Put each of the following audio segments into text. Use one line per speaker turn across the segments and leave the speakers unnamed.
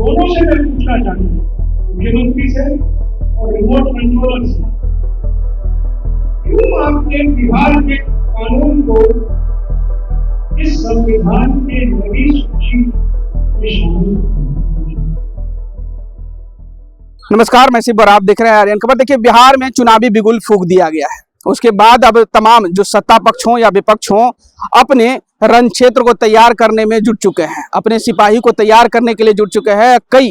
दोनों से मैं पूछना चाहता हूँ, मुख्यमंत्री से और रिमोट कंट्रोलर से, क्यों आपने बिहार के कानून को इस संविधान के नई सूची में शामिल किया?
नमस्कार, मैं शिव और आप देख रहे हैं आर्यन खबर। देखिए, बिहार में चुनावी बिगुल फूंक दिया गया है। उसके बाद अब तमाम जो सत्ता पक्ष हों या विपक्ष हों, अपने रण क्षेत्र को तैयार करने में जुट चुके हैं, अपने सिपाही को तैयार करने के लिए जुट चुके हैं। कई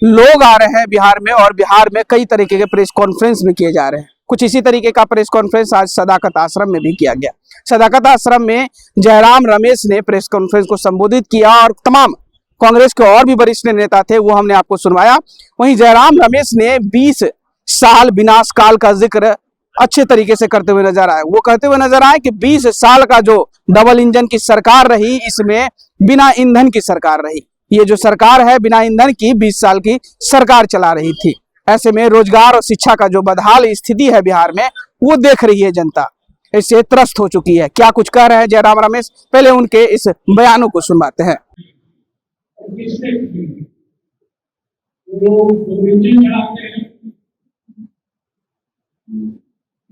लोग आ रहे हैं बिहार में, और बिहार में कई तरीके के प्रेस कॉन्फ्रेंस भी किए जा रहे हैं। कुछ इसी तरीके का प्रेस कॉन्फ्रेंस आज सदाकत आश्रम में भी किया गया। सदाकत आश्रम में जयराम रमेश ने प्रेस कॉन्फ्रेंस को संबोधित किया, और तमाम कांग्रेस के और भी वरिष्ठ नेता थे, वो हमने आपको सुनवाया। वहीं जयराम रमेश ने 20 साल विनाश काल का जिक्र अच्छे तरीके से करते हुए नजर आए। वो कहते हुए नजर आए कि 20 साल का जो डबल इंजन की सरकार रही, इसमें बिना ईंधन की सरकार रही। ये जो सरकार है, बिना ईंधन की 20 साल की सरकार चला रही थी। ऐसे में रोजगार और शिक्षा का जो बदहाल स्थिति है बिहार में, वो देख रही है जनता, इससे त्रस्त हो चुकी है। क्या कुछ कह रहे हैं जयराम रमेश, पहले उनके इस बयानों को सुनवाते हैं।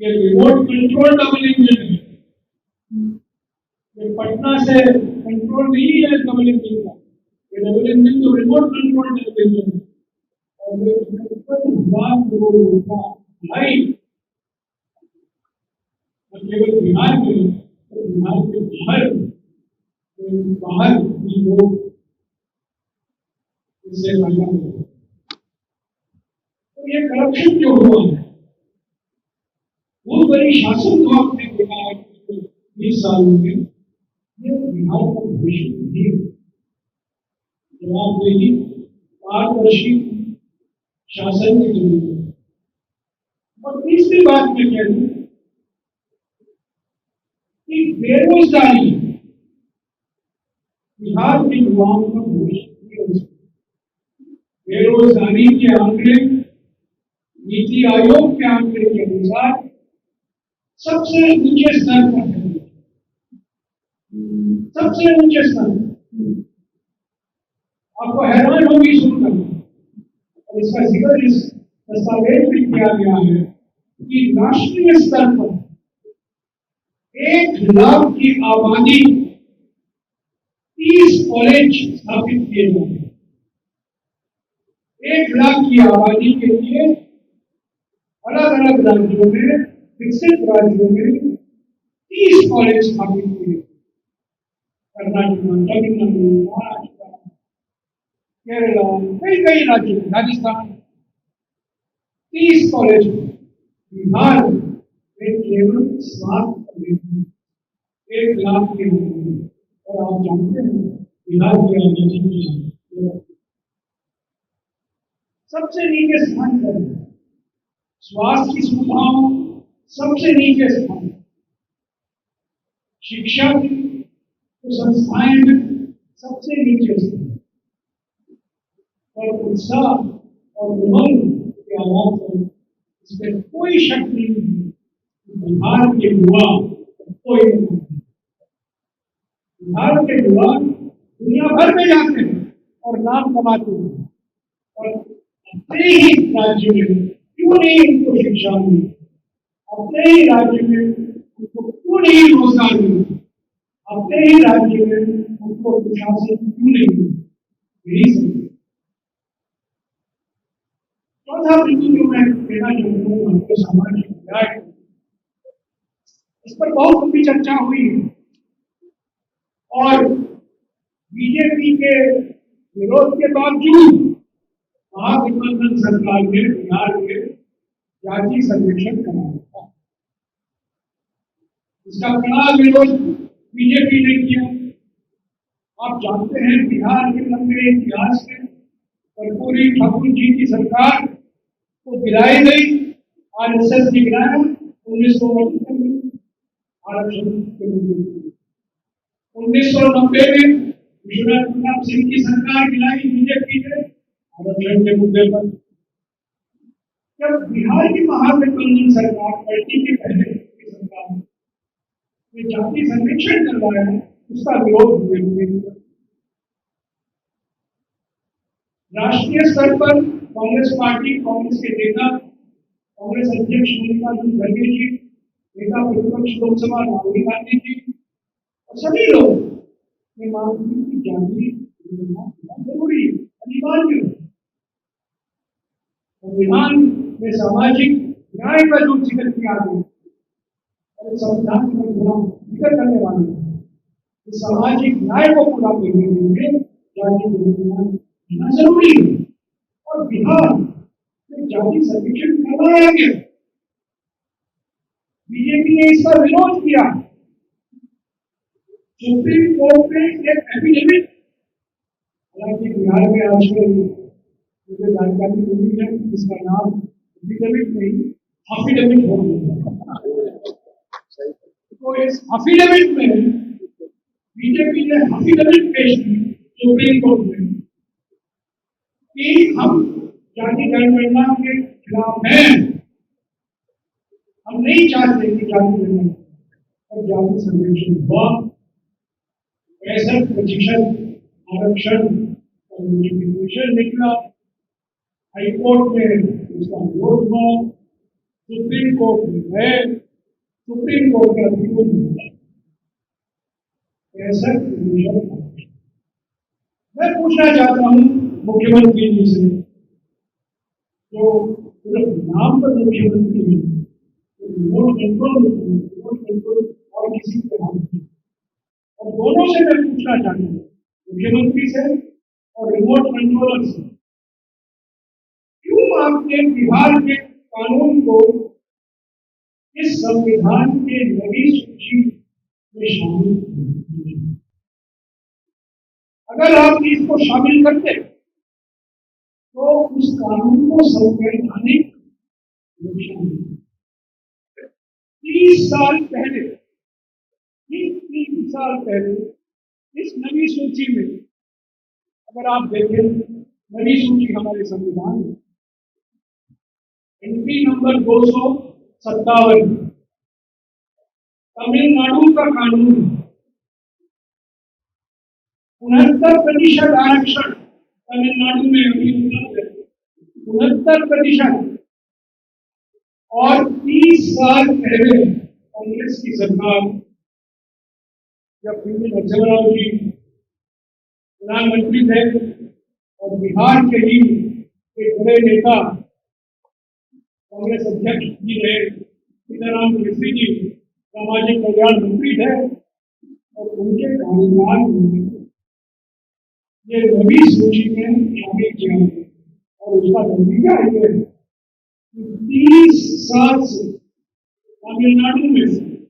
ये रिमोट कंट्रोल डबल इंजन है। ये पटना से कंट्रोल नहीं है डबल इंजन का। ये डबल इंजन तो रिमोट कंट्रोल डबल इंजन है। और ये लोगों का भाई केवल बिहार में, तो बिहार के बाहर भी लोग इससे फायदा होगा। तो ये करप्शन जो हुआ है, वो बड़ी शासन को आपने देखा है 20 सालों में, ये बिहार का भविष्य नहीं है। जवाबदेही, पारदर्शी शासन की जरूरत है। और तीसरी बात मैं कह दूं कि बेरोजगारी बिहार के युवाओं का भविष्य नहीं है। बेरोजगारी के आंकड़े नीति आयोग के आंकड़े के अनुसार सबसे नीचे स्तर पर है, सबसे नीचे स्तर। आपको हैरान होगी सुनकर, और इसका जिक्र इस दस्तावेज में किया गया है कि राष्ट्रीय स्तर पर 1 लाख की आबादी 30 कॉलेज स्थापित किए गए हैं। 1 लाख की आबादी के लिए अलग अलग राज्यों में, विकसित राज्यों में 30 कॉलेज स्थापित किए। कर्नाटक, तमिलनाडु, महाराष्ट्र, केरला, कई राज्यों, राजस्थान, 30 कॉलेज। बिहार में केवल 7 कॉलेज, 1 लाख के। और आप जानते हैं बिहार की आबादी सबसे नीचे स्थान पर है। स्वास्थ्य की सुविधाओं सबसे नीचे स्थान, शिक्षा तो संस्थाएं में सबसे नीचे स्थान, और उत्साह और उमंग के आधार पर इसमें कोई शक नहीं है। बिहार के युवा कोई नहीं, बिहार के युवा दुनिया भर में जाते हैं और नाम कमाते हैं, और अपने ही राज्य में क्यों नहीं उनको शिक्षा मिली, अपने ही राज्य में उनको क्यों नहीं रोजगार मिला, अपने ही राज्य में उनको प्रशासन क्यों नहीं मिला। यही सब चौथा बिंदु जो मैं कहना चाहता हूँ आपके सामाजिक न्याय, इस पर बहुत लंबी चर्चा हुई है, और बीजेपी के विरोध के बावजूद महागठबंधन सरकार ने बिहार में जाति सर्वेक्षण कराया था। इसका कड़ा विरोध बीजेपी ने किया। आप जानते हैं बिहार के लंबे इतिहास में कर्पूरी ठाकुर जी की सरकार को गिराई गई, आरएसएस ने गिराया 1972 में आरक्षण के मुद्दे। 1990 में विश्वनाथ प्रताप सिंह की सरकार गिराई बीजेपी ने आरक्षण के मुद्दे पर। जब बिहार की महागठबंधन सरकार पलटी के पहले की सरकार ने जाति सर्वेक्षण करवाया, उसका विरोध हुए। राष्ट्रीय स्तर पर कांग्रेस पार्टी, कांग्रेस के नेता, कांग्रेस अध्यक्ष मल्लिकार्जुन खड़गे जी, नेता प्रतिपक्ष लोकसभा राहुल गांधी जी और सभी लोग ये मांग की जांच जरूरी है, अनिवार्य है। संविधान में सामाजिक न्याय का जो जिक्र किया है और संविधान में जिक्र करने वाले सामाजिक न्याय को पूरा करने के लिए जाति होना जरूरी है। और बिहार में जाति सर्वेक्षण करवाया गया, बीजेपी ने इसका विरोध किया। सुप्रीम कोर्ट में एक एफिडेविट, हालांकि बिहार में आजकल मुझे जानकारी मिली है इसका नाम एफिडेविट नहीं अफिडेविट हो गया। तो इस अफिडेविट में बीजेपी ने अफिडेविट पेश की सुप्रीम कोर्ट में कि हम जाति जनगणना के खिलाफ हैं, हम नहीं चाहते कि जाति जनगणना और जाति सर्वेक्षण हुआ। 65% आरक्षण और नोटिफिकेशन निकला, हाईकोर्ट में उसका विरोध हुआ, सुप्रीम कोर्ट में है, सुप्रीम कोर्ट का विरोध हुआ। 65%। मैं पूछना चाहता हूँ मुख्यमंत्री जी से, जो सिर्फ नाम पर मुख्यमंत्री है, रिमोट कंट्रोल और किसी के नाम नहीं। और दोनों से मैं पूछना चाहता हूँ, मुख्यमंत्री से और रिमोट कंट्रोलर से, क्यों आपने बिहार के कानून को इस संविधान के नई सूची में शामिल किया? अगर आप इसको शामिल करते तो उस कानून को संवैधानिक 30 साल पहले इस नई सूची में, अगर आप देखें नई सूची हमारे संविधान में एंट्री नंबर 257, तमिलनाडु का कानून 69% आरक्षण तमिलनाडु में अभी उपलब्ध है, 69%। और 30 साल पहले कांग्रेस की सरकार, जब पीवी नरसिम्हा जी प्रधानमंत्री थे और बिहार के ही एक बड़े नेता कांग्रेस अध्यक्ष जी रहे सीताराम केसरी जी सामाजिक कल्याण मंत्री थे, और उनके कार्यकाल में ये नई सूची में शामिल किया और उसका नतीजा ये है कि 30 साल से तमिलनाडु में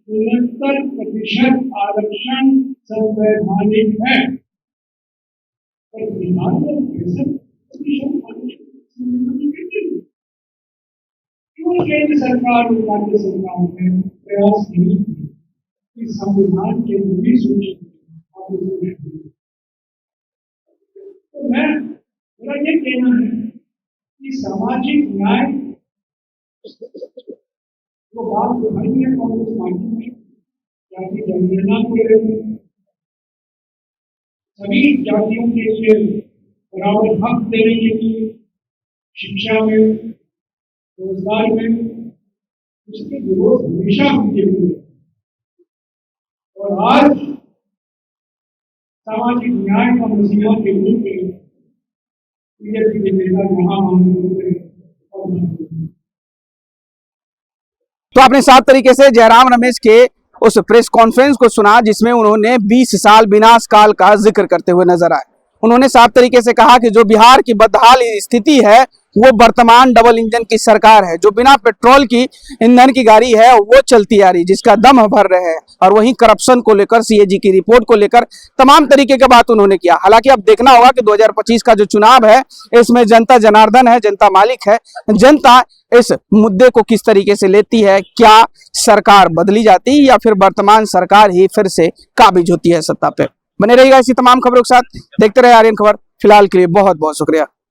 69% आरक्षण संवैधानिक है, पर बिहार में 65% आरक्षण। क्यों केंद्र सरकार और राज्य सरकार ने प्रयास नहीं किया कि संविधान के नई सूची तो मेरा ये कहना है कि सामाजिक न्याय जो बात दिखाई है कांग्रेस पार्टी में, जाति जनगणना को लेकर सभी जातियों के लिए बराबर हक देने के लिए, शिक्षा में, रोजगार में, उसके विरोध हमेशा बीजेपी है। और आज सामाजिक न्याय का मसीहा के रूप में बीजेपी के नेता यहाँ मौजूद हैं।
तो आपने साफ तरीके से जयराम रमेश के उस प्रेस कॉन्फ्रेंस को सुना जिसमें उन्होंने 20 साल विनाश काल का जिक्र करते हुए नजर आए। उन्होंने साफ तरीके से कहा कि जो बिहार की बदहाल स्थिति है वो वर्तमान डबल इंजन की सरकार है, जो बिना पेट्रोल की ईंधन की गाड़ी है वो चलती आ रही, जिसका दम भर रहे हैं। और वहीं करप्शन को लेकर, सीएजी की रिपोर्ट को लेकर तमाम तरीके की बात उन्होंने किया। हालांकि अब देखना होगा कि 2025 का जो चुनाव है इसमें जनता जनार्दन है, जनता मालिक है, जनता इस मुद्दे को किस तरीके से लेती है, क्या सरकार बदली जाती है या फिर वर्तमान सरकार ही फिर से काबिज होती है सत्ता पे। बने रहिएगा इसी तमाम खबरों के साथ, देखते रहे आर्यन खबर। फिलहाल के लिए बहुत बहुत शुक्रिया।